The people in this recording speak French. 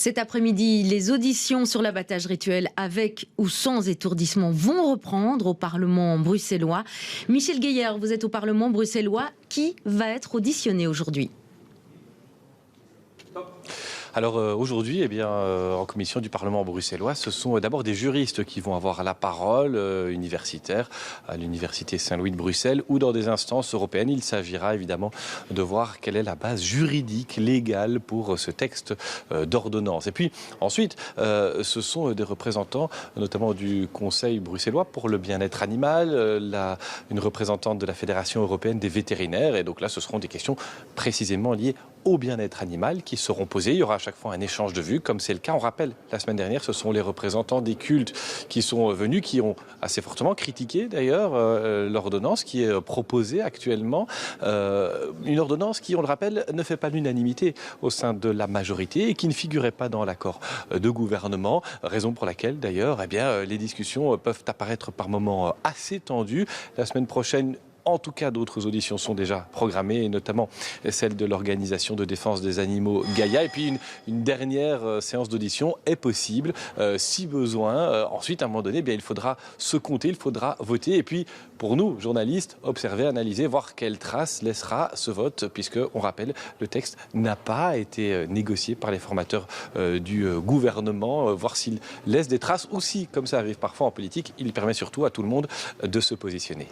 Cet après-midi, les auditions sur l'abattage rituel avec ou sans étourdissement vont reprendre au Parlement bruxellois. Michel Gueillard, vous êtes au Parlement bruxellois. Qui va être auditionné aujourd'hui ? Alors aujourd'hui, en commission du Parlement bruxellois, ce sont d'abord des juristes qui vont avoir la parole, universitaires, à l'Université Saint-Louis de Bruxelles ou dans des instances européennes. Il s'agira évidemment de voir quelle est la base juridique, légale pour ce texte d'ordonnance. Et puis ensuite, ce sont des représentants, notamment du Conseil bruxellois pour le bien-être animal, une représentante de la Fédération européenne des vétérinaires. Et donc là, ce seront des questions précisément liées au bien-être animal qui seront posées. Il y aura à chaque fois un échange de vues, comme c'est le cas. On rappelle, la semaine dernière, ce sont les représentants des cultes qui sont venus, qui ont assez fortement critiqué d'ailleurs l'ordonnance qui est proposée actuellement. Une ordonnance qui, on le rappelle, ne fait pas l'unanimité au sein de la majorité et qui ne figurait pas dans l'accord de gouvernement. Raison pour laquelle d'ailleurs, les discussions peuvent apparaître par moments assez tendues. La semaine prochaine, en tout cas, d'autres auditions sont déjà programmées, et notamment celle de l'organisation de défense des animaux Gaïa. Et puis une dernière séance d'audition est possible si besoin. Ensuite, à un moment donné, il faudra se compter, il faudra voter. Et puis, pour nous, journalistes, observer, analyser, voir quelle trace laissera ce vote, puisque, on rappelle, le texte n'a pas été négocié par les formateurs du gouvernement. Voir s'il laisse des traces ou si, comme ça arrive parfois en politique, il permet surtout à tout le monde de se positionner.